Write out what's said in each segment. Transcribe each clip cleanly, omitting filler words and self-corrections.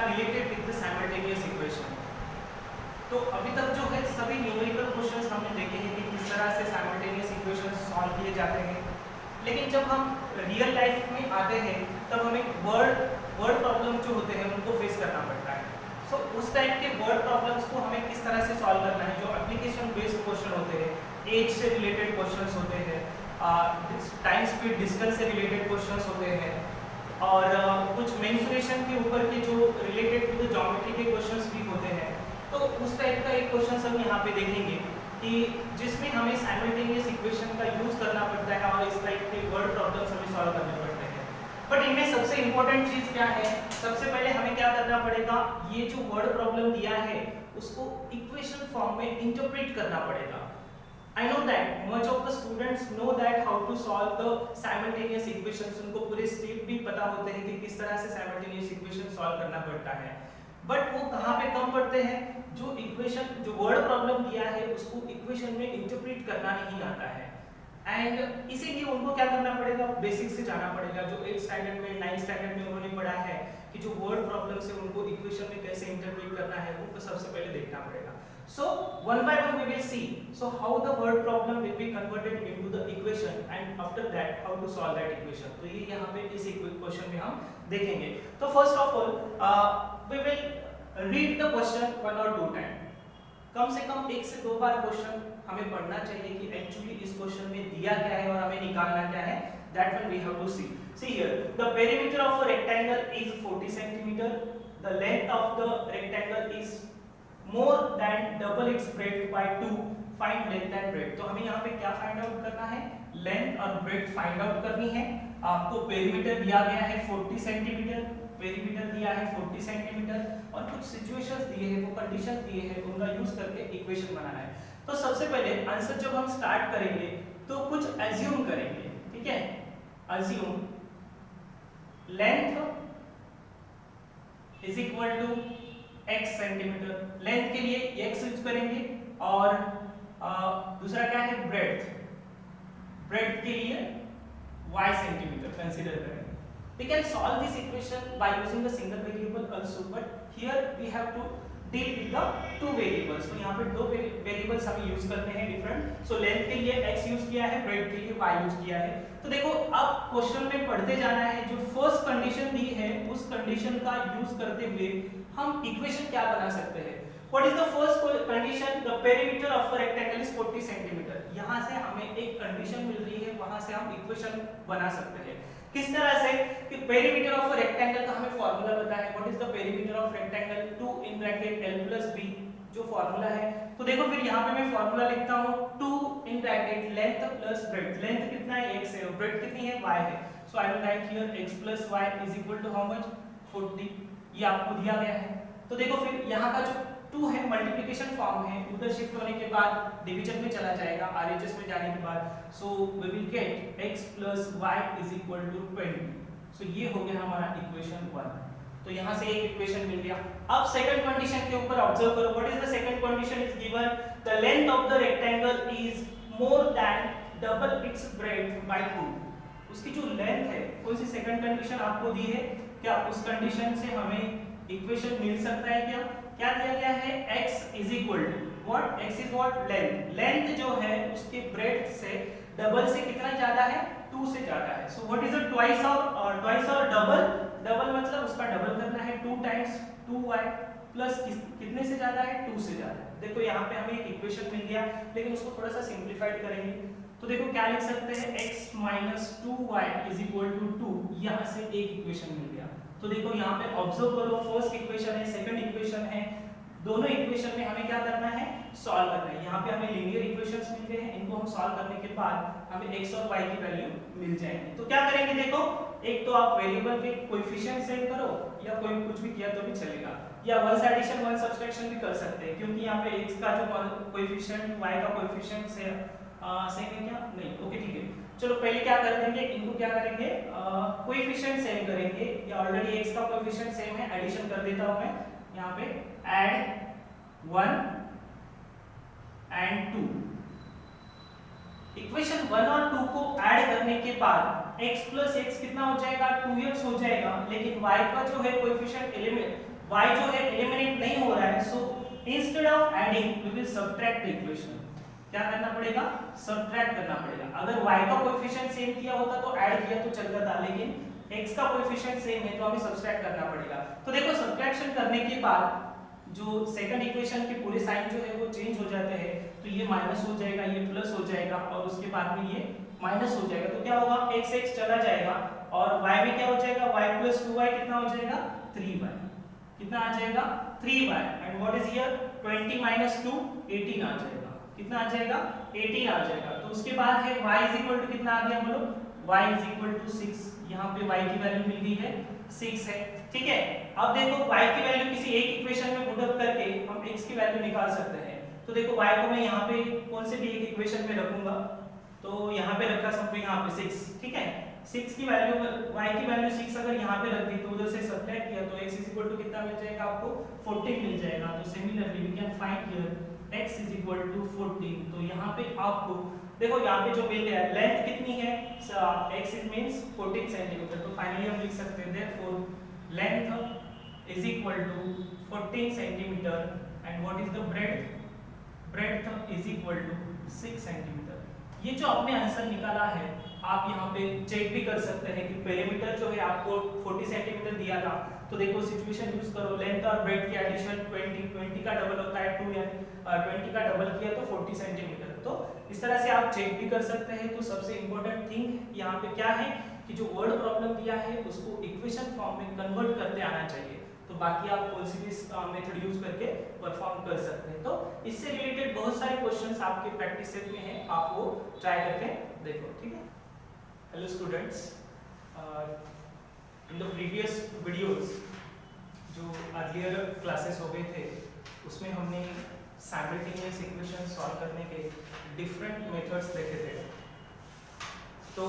Related with the simultaneous equation. तो अभी तक जो है सभी न्यूमेरिकल क्वेश्चंस हमने देखे हैं कि किस तरह से साइमल्टेनियस इक्वेशंस सॉल्व किए जाते हैं, लेकिन जब हम रियल लाइफ में आते हैं तब हमें वर्ड प्रॉब्लम जो होते हैं उनको फेस करना पड़ता है। सो उस टाइप के वर्ड प्रॉब्लम्स को हमें किस तरह से सॉल्व करना है, जो एप्लीकेशन बेस्ड क्वेश्चन होते हैं, एज से रिलेटेड क्वेश्चंस होते हैं, टाइम स्पीड डिस्टेंस से रिलेटेड क्वेश्चंस होते हैं, और कुछ मेंसुरेशन के ऊपर के जो रिलेटेड टू द ज्योमेट्री के क्वेश्चंस भी होते हैं। तो उस टाइप का एक क्वेश्चन हम यहाँ पे देखेंगे कि जिसमें हमें साइमल्टेनियस इक्वेशन का यूज करना पड़ता है और इस टाइप के वर्ड प्रॉब्लम्स हमें सॉल्व करने पड़ते हैं। बट इनमें सबसे इंपॉर्टेंट चीज क्या है, सबसे पहले हमें क्या करना पड़ेगा, ये जो वर्ड प्रॉब्लम दिया है उसको इक्वेशन फॉर्म में इंटरप्रेट करना पड़ेगा। I know that much of the students know that how to solve the simultaneous equations, उनको पूरे स्टेप भी पता होते हैं कि किस तरह से simultaneous equation सॉल्व करना पड़ता है, बट वो कहाँ पे कम पड़ते हैं, जो इक्वेशन जो वर्ड प्रॉब्लम दिया है उसको इक्वेशन में इंटरप्रेट करना नहीं आता है। एंड इसीलिए उनको क्या करना पड़ेगा, बेसिक से जाना पड़ेगा, जो 8th स्टैंडर्ड में 9th स्टैंडर्ड में उन्होंने पढ़ा है कि जो वर्ड प्रॉब्लम से उनको इक्वेशन में कैसे इंटरप्रेट करना है वो सबसे पहले देखना पड़ेगा। So one by one we will see so how the word problem will be converted into the equation and after that how to solve that equation। तो ये यहाँ पे इस क्वेश्चन में हम देखेंगे। तो first of all we will read the question 1 or 2 time, कम से कम 1 से 2 बार क्वेश्चन हमें पढ़ना चाहिए कि एक्चुअली इस क्वेश्चन में दिया क्या है और हमें निकालना क्या है। That one we have to see। See here the perimeter of a rectangle is 40 centimeter, the length of the rectangle is more than double its breadth by 2, find length and breadth। तो हमें यहाँ पे क्या find out करना है, length और breadth find out करनी है। आपको पेरीमीटर दिया गया है 40 सेंटीमीटर, पेरीमीटर दिया है 40 सेंटीमीटर और कुछ सिचुएशंस दिए हैं, वो कंडीशंस दिए हैं, उनका यूज करके इक्वेशन बनाना है। तो सबसे पहले आंसर जब हम स्टार्ट करेंगे तो कुछ एज्यूम करेंगे, ठीक है। Assume length is equal to x centimetre, length के लिए x यूज करेंगे और दूसरा क्या है ब्रेड्थ, ब्रेड्थ के लिए y सेंटीमीटर कंसीडर करेंगे। We can solve this equation by using the single variable also, but here we have to deal with the 2 variables। तो यहाँ पे 2 वेरिएबल्स हमें यूज करने हैं डिफरेंट। सो लेंथ के लिए x यूज किया है, ब्रेड्थ के लिए y यूज किया है। तो देखो अब क्वेश्चन में पढ़ते जाना है, जो फर्स्ट कंडीशन दी है उस कंडीशन का यूज करते हुए हम इक्वेशन क्या बना सकते हैं। What is the first condition, the perimeter of a rectangle is 40 centimetre. यहां से हमें एक कंडीशन मिल रही है, वहां से हम इक्वेशन बना सकते हैं। किस तरह से कि पेरीमीटर ऑफ अ रेक्टेंगल का हमें फार्मूला पता है। What is the perimeter of rectangle, 2 in bracket l + b जो फार्मूला है। तो देखो फिर यहां पे मैं फार्मूला लिखता हूं 2 in bracket length plus breadth. Length कितना है x है और ब्रेड्थ कितनी है y है। So I will write here x + y is equal to how much 40, ये आपको दिया गया है। तो देखो फिर यहाँ का जो 2 है मल्टीप्लिकेशन फॉर्म है, उधर शिफ्ट होने के बाद डिवीजन में चला जाएगा आरएचएस में जाने के बाद। So we will get x + y is equal to 20। So ये हो गया हमारा इक्वेशन 1। तो यहाँ से एक इक्वेशन मिल गया। अब सेकंड कंडीशन के ऊपर ऑब्जर्व करो। What is the second condition is given, the length of the rectangle is more than double its breadth by 2। उसकी जो लेंथ है, कौन सी सेकंड कंडीशन आपको दी है, क्या उस कंडीशन से हमें इक्वेशन मिल सकता है। क्या दिया गया है, x is equal to what, x is what length, length जो है उसके ब्रेड्थ से डबल से कितना ज्यादा है, 2 से ज्यादा है। So what is the twice और डबल, डबल मतलब उसका डबल करना है 2 टाइम्स 2y प्लस कितने से ज्यादा है, 2 से ज्यादा है। देखो यहाँ पे हमें एक इक्वेशन मिल गया, लेकिन उसको थोड़ा सा सिंप्लीफाइड करेंगे तो देखो क्या लिख सकते हैं, x - 2y = 2। यहाँ से एक इक्वेशन मिल गया। तो देखो यहाँ पे ऑब्जर्व करो, फर्स्ट इक्वेशन है, सेकंड इक्वेशन है, दोनों इक्वेशन में हमें क्या करना है, सॉल्व करना है। यहाँ पे हमें लीनियर इक्वेशंस मिल गए हैं, इनको हम सॉल्व करने के बाद हमें x और y की वैल्यू मिल जाएगी। तो क्या करेंगे, देखो एक तो आप वेरिएबल के कोएफिशिएंट सेट करो या कोई कुछ भी किया तो भी चलेगा, या वंस एडिशन वन सब्सट्रैक्शन भी कर सकते हैं, क्योंकि यहाँ पे x का जो कोएफिशिएंट y का कोएफिशिएंट सेम है क्या, नहीं, ओके ठीक है। चलो पहले क्या कर देंगे, इनको क्या करेंगे, कोएफिशिएंट सेम करेंगे, या ऑलरेडी x का कोएफिशिएंट सेम है, एडिशन कर देता हूं मैं यहाँ पे, ऐड 1 and 2। इक्वेशन 1 और 2 को ऐड करने के बाद x + x कितना हो जाएगा, 2x हो जाएगा, लेकिन y का जो है कोएफिशिएंट एलिमेंट y जो है एलिमिनेट नहीं हो रहा है, so instead of adding we will subtract the equation. क्या करना पड़ेगा? सबट्रैक्ट करना पड़ेगा। अगर y का कोएफिशिएंट सेम किया होता तो ऐड किया तो चलता था, लेकिन x का कोएफिशिएंट सेम है तो हमें सबट्रैक्ट करना पड़ेगा। तो देखो सबट्रैक्शन करने के बाद जो सेकंड इक्वेशन के पूरे साइन जो है वो चेंज हो जाते हैं, तो ये माइनस हो जाएगा, ये प्लस हो जाएगा और उसके बाद में ये माइनस हो जाएगा। तो क्या होगा? x x चला जाएगा और y में क्या हो जाएगा? y + 2y कितना हो जाएगा? 3y। कितना आ जाएगा? 3y। And what is here? 20 - 2 18 आ जाएगा। कितना आ जाएगा? 18 आ जाएगा। तो उसके बाद है y = कितना आ गया बोलो? y = 6। यहाँ पे y की वैल्यू मिल गई है 6 है, ठीक है। अब देखो y की वैल्यू किसी एक इक्वेशन में पुट अप करके हम x की वैल्यू निकाल सकते हैं। तो देखो y को मैं यहाँ पे कौन से भी एक इक्वेशन में रखूंगा, तो यहाँ पे रखा समझो यहाँ पे 6, ठीक है। 6 की वैल्यू y की वैल्यू 6 अगर यहाँ पे रख दी तो उधर से सबट्रैक्ट किया तो x = कितना मिल जाएगा आपको? 14 मिल जाएगा। तो similarly we can find here x = 14। तो यहाँ पे आपको देखो यहाँ पे जो मिल गया है, लेंथ कितनी है? x means 14 centimetre. तो फाइनली हम लिख सकते हैं therefore length is equal to 14 centimetre and what is the breadth? Breadth is equal to 6 centimetre. ये जो आपने आंसर निकाला है, आप यहाँ पे चेक भी कर सकते हैं कि पेरीमीटर जो है आपको 40 सेंटीमीटर दिया था, तो देखो सिचुएशन यूज करो, लेंथ और ब्रेड्थ की एडिशन 20 का डबल होता है 2, यानी 20 का डबल किया तो 40 सेंटीमीटर। तो इस तरह से आप चेक भी कर सकते हैं। तो सबसे इंपॉर्टेंट थिंग यहाँ पे क्या है कि जो वर्ड प्रॉब्लम दिया है उसको इक्वेशन फॉर्म में कन्वर्ट करते आना चाहिए। तो बाकी आप कोई सी भी मेथड यूज करके परफॉर्म कर सकते हैं। तो इससे रिलेटेड बहुत सारे क्वेश्चंस आपके प्रैक्टिस सेट में हैं, आप वो ट्राई करके देखो, ठीक है। Hello students, in the previous videos जो अर्लियर क्लासेस हो गए थे उसमें हमने साइमल्टेनियस इक्वेशन सॉल्व करने के डिफरेंट मेथड्स देखे थे। तो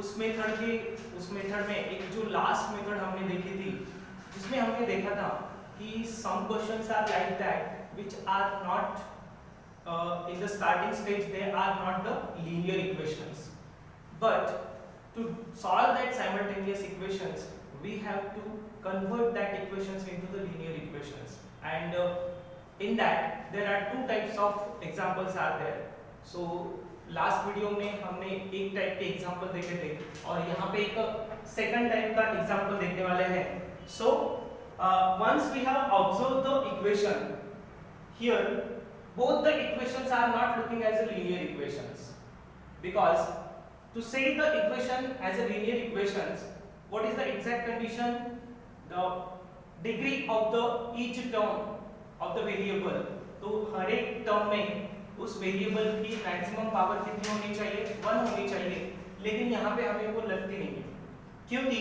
उस मेथड में एक जो लास्ट मेथड हमने देखी थी जिसमें हमने देखा था कि some questions are like that which are not in the starting stage they are not the linear equations, but to solve that simultaneous equations we have to convert that equations into the linear equations, and in that there are two types of examples are there. So last video में हमने एक type के example देखे थे और यहाँ पे एक सेकंड टाइप का एग्जांपल देखने वाले हैं. So once we have observed the equation here, both the equations are not looking as a linear equations, because to say the equation as a linear equations, what is the exact condition? The degree of the each term of the variable. तो हर एक term में उस variable की maximum power कितनी होनी चाहिए? 1 होनी चाहिए. लेकिन यहाँ पे हमें वो लगती नहीं है, क्योंकि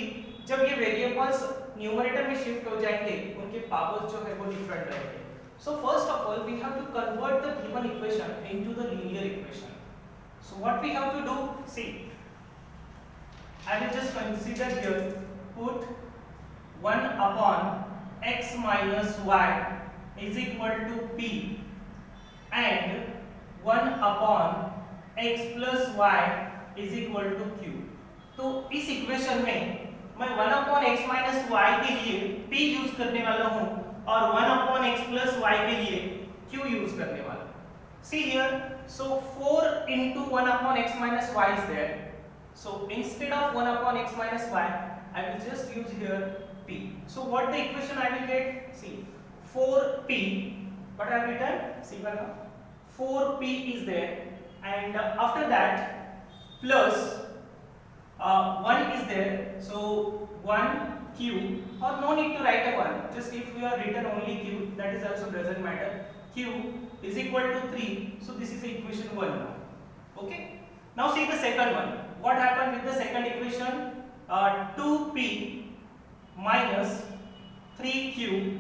जब ये वेरिएबल्स न्यूमरेटर में शिफ्ट हो जाएंगे उनके पावर्स जो है वो डिफरेंट रहेंगे. So first of all we have to convert the given equation into the linear equation. So what we have to do, see, I will just consider here, put 1 upon x minus y is equal to p and 1 upon x plus y is equal to q. तो इस equation में मैं 1 upon x minus y के लिए p use करने वाला हूँ और 1 upon x plus y के लिए q यूज करने वाला हूँ. See here, so 4 into 1 upon x minus y is there. So instead of 1 upon x minus y, I will just use here p. So what the equation I will get? See, 4p. What I have written? See, 4p is there, and after that plus 1 is there. So 1q, or no need to write a 1, just if you are written only q, that is also doesn't matter. Q is equal to 3, so this is equation 1 now. Okay, now see the second one. What happened with the second equation? 2p minus 3q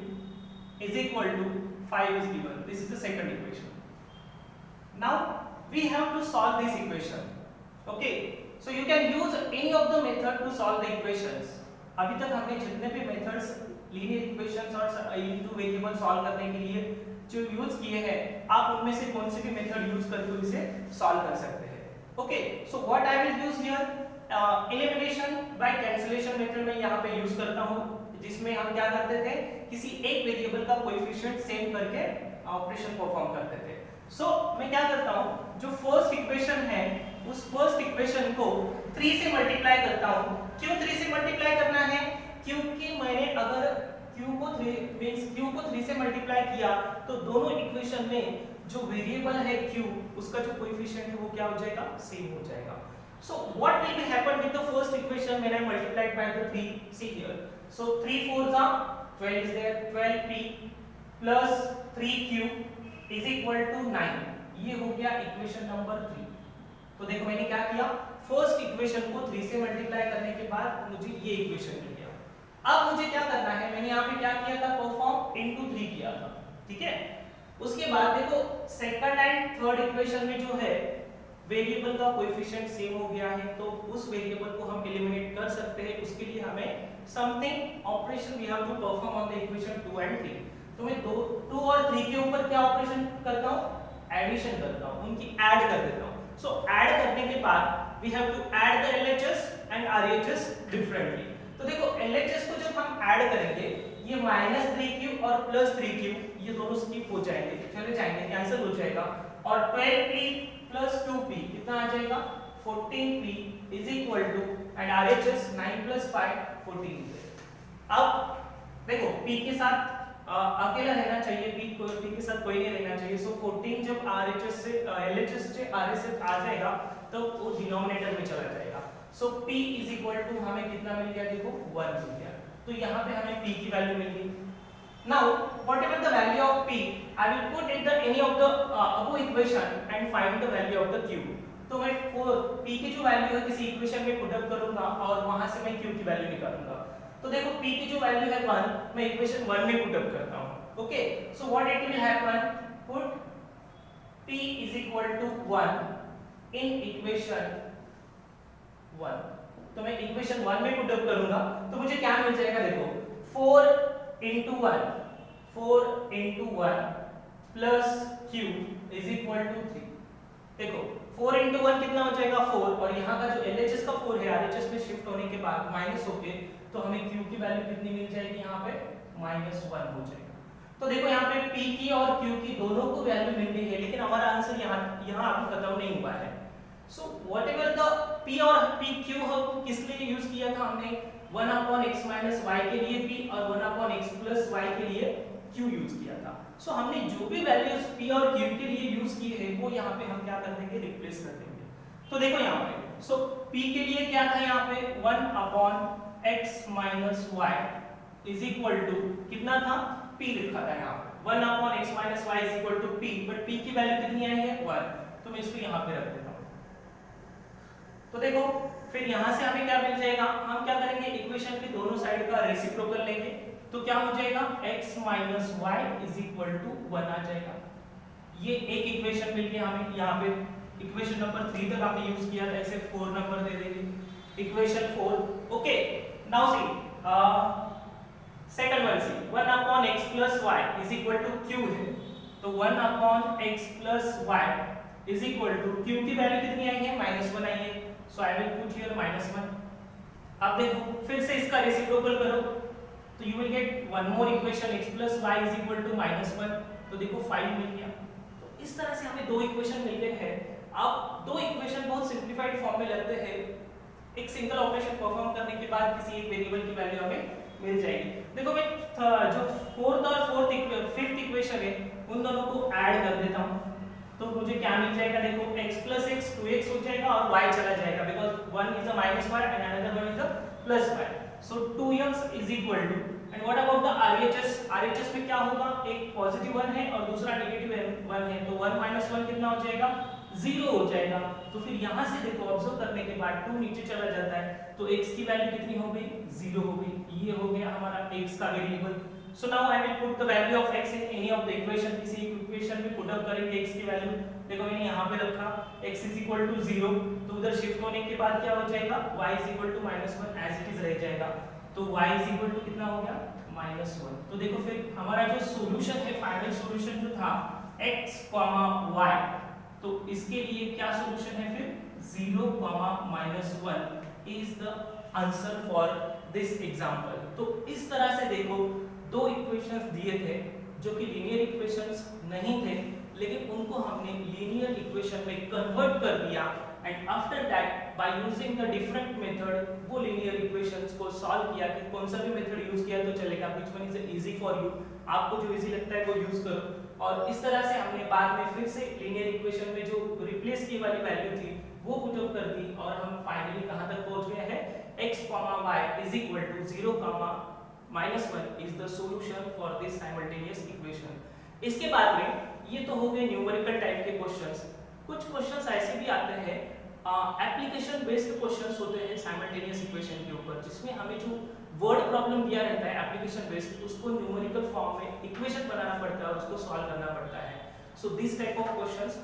is equal to 5 is given. This is the second equation. Now we have to solve this equation. Okay, so you can use any of the method to solve the equations. अभी तक हमने जितने भी methods linear equations और into variable solve करने के लिए जो यूज किए हैं, आप उनमें से कौन से भी मेथड यूज करके इसे सॉल्व कर सकते हैं. Okay, so what I will use here, elimination by cancellation method में यहाँ पे यूज करता हूँ. जिसमें हम क्या करते थे, किसी एक वेरिएबल का कोएफिशिएंट सेम करके ऑपरेशन परफॉर्म करते थे। सो मैं क्या करता हूँ, जो फर्स्ट इक्वेशन है उस फर्स्ट इक्वेशन को 3 से मल्टीप्लाई करता हूँ। क्यों 3 से मल्टीप्लाई करना है, क्योंकि मैंने अगर q को 3 से मल्टीप्लाई किया तो दोनों इक्वेशन में जो वेरिएबल है q उसका जो कोएफिशिएंट है वो क्या हो जाएगा, सेम हो जाएगा। So what will be happen with the first equation when I multiplied by the 3? See here. So 3 4s are 12 is there, 12p plus 3q is equal to 9. ये हो गया इक्वेशन नंबर 3। तो देखो मैंने क्या किया, फर्स्ट इक्वेशन को 3 से मल्टीप्लाई करने के बाद मुझे ये इक्वेशन मिल गया। अब मुझे क्या करना है, मैंने यहाँ पे क्या किया था, परफॉर्म इनटू 3 किया था, ठीक है। उसके बाद देखो सेकंड एंड थर्ड इक्वेशन में जो है वेरिएबल का कोएफिशिएंट सेम हो गया है, तो उस वेरिएबल को हम एलिमिनेट कर सकते हैं। उसके लिए हमें something operation we have to perform on the equation 2 and 3। तो मैं 2 और 3 के ऊपर क्या ऑपरेशन करता हूँ, एडिशन करता हूँ, उनकी ऐड कर देता हूँ। सो ऐड करने के बाद we have to add the LHS and RHS differently. तो देखो LHS को जब हम ऐड करेंगे, ये -3q और +3q ये दोनों स्किप हो जाएंगे, चले जाएंगे, कैंसिल हो जाएगा, और 12p plus 2p कितना आ जाएगा, 14p is equal to and RHS 9 plus 5 14। अब देखो p के साथ अकेला रहना चाहिए, p के साथ कोई नहीं रहना चाहिए। सो 14 जब RHS से LHS से RHS आ जाएगा तो वो डिनोमिनेटर में चला जाएगा। सो p is equal to हमें कितना मिल गया, देखो 1 मिल गया। तो यहाँ पे हमें p की वैल्यू मिल गई। Now, whatever the value of p, I will put in the any of the above equation and find the value of the q. तो मैं p की जो वैल्यू है किसी इक्वेशन में पुट अप करूंगा और वहां से मैं q की वैल्यू निकालूंगा। तो देखो p की जो वैल्यू है 1, मैं इक्वेशन 1 में पुट अप करता हूं। Okay, so what it will happen, put p is equal to 1 in equation 1। तो मैं इक्वेशन 1 में पुट अप करूंगा तो मुझे क्या मिल जाएगा, देखो 4 into 1 plus q is equal to 3। देखो 4 into 1 कितना हो जाएगा, 4, और यहाँ का जो LHS का 4 है RHS में शिफ्ट होने के बाद माइनस होके तो हमें q की वैल्यू कितनी मिल जाएगी, यहाँ पे -1 हो जाएगा। तो देखो यहाँ पे p की और q की दोनों को वैल्यू मिल गई है, लेकिन हमारा आंसर यहाँ अभी खत्म नहीं हुआ है। सो व्हाटएवर द p और pq हो किस लिए यूज किया था हमने, 1/x - y के लिए p और 1/x + y के लिए q यूज किया था। सो हमने जो भी वैल्यूज p और q के लिए यूज किए हैं वो यहाँ पे हम क्या कर देंगे, रिप्लेस कर देंगे। तो देखो यहाँ पे सो p के लिए क्या था, यहाँ पे 1/x - y is equal to कितना था, p लिखा था यहाँ पे 1/x - y is equal to p, but p की वैल्यू कितनी आई है, 1। तो मैं इसको यहाँ पे रख देता हूँ। तो देखो फिर यहाँ से हमें क्या मिल जाएगा, हम क्या करेंगे, इक्वेशन के दोनों साइड का रेसिप्रोकल लेंगे तो क्या हो जाएगा, x - y is equal to 1 आ जाएगा। ये एक इक्वेशन मिल गया हमें। यहाँ पे इक्वेशन नंबर 3 तक आपने यूज किया था, इसे 4 नंबर दे देंगे, equation 4। Okay, now see second one see 1/x + y is equal to q है, तो 1/x + y is equal to q की वैल्यू कितनी आई है, -1 आई है। So I will put here -1। अब देखो फिर से इसका रेसिप्रोकल करो तो you will get one more equation x + y is equal to -1। तो देखो 5 मिल गया। तो इस तरह से हमें दो इक्वेशन मिल गए हैं। अब दो इक्वेशन बहुत सिंप्लीफाइड फॉर्म में लेते हैं, एक सिंगल ऑपरेशन परफॉर्म करने के बाद किसी एक वेरिएबल की वैल्यू हमें मिल जाएगी। देखो मैं जो फोर्थ और फिफ्थ इक्वेशन है उन दोनों को ऐड कर देता हूँ तो मुझे क्या मिल जाएगा, देखो x + x 2x हो जाएगा और y चला जाएगा, because one is a -y and another one is a +y। So 2x is equal to, and what about the RHS? RHS में क्या होगा, एक पॉजिटिव 1 है और दूसरा नेगेटिव 1 है, तो 1 - 1 कितना हो जाएगा, 0 हो जाएगा। तो फिर यहाँ से देखो ऑब्जर्व करने के बाद 2 नीचे चला जाता है तो x की वैल्यू कितनी हो गई, 0 हो गई। ये हो गया हमारा x का variable. So now I will put the value of x in any of the equation। किसी इक्वेशन में पुट अप करेंगे x की वैल्यू। देखो मैंने यहाँ पे रखा x = 0, तो उधर शिफ्ट होने के बाद क्या हो जाएगा, y = -1 एज इट इज रह जाएगा। तो y = कितना हो गया, -1। तो देखो फिर हमारा जो सॉल्यूशन है, फाइनल सॉल्यूशन जो था x, y, तो इसके लिए क्या सॉल्यूशन है फिर 0, -1 is the answer for this example. तो इस तरह से देखो, दो इक्वेशंस दिए थे जो कि लीनियर इक्वेशंस नहीं थे, लेकिन उनको हमने लीनियर इक्वेशन में कन्वर्ट कर दिया and after that by using the different method वो लीनियर इक्वेशंस को सॉल्व किया कि कौन सा भी मेथड यूज किया तो चलेगा, which one is easy for you, आपको जो इजी लगता है वो यूज करो। और इस तरह से हमने बाद में फिर से लीनियर इक्वेशन में जो रिप्लेस की वाली वैल्यू थी वो पुट अप कर दी और हम फाइनली कहां तक पहुंच गए हैं, x, y is equal to 0, -1 is the solution for this simultaneous equation। इसके बाद में ये तो हो गए न्यूमेरिकल टाइप के क्वेश्चंस। कुछ क्वेश्चंस ऐसे भी आते हैं एप्लीकेशन बेस्ड क्वेश्चंस होते हैं साइमल्टेनियस इक्वेशन के ऊपर, जिसमें हमें जो वर्ड प्रॉब्लम दिया रहता है एप्लीकेशन बेस्ड, उसको न्यूमेरिकल फॉर्म में इक्वेशन बनाना पड़ता है और उसको सॉल्व करना पड़ता है। So this type of questions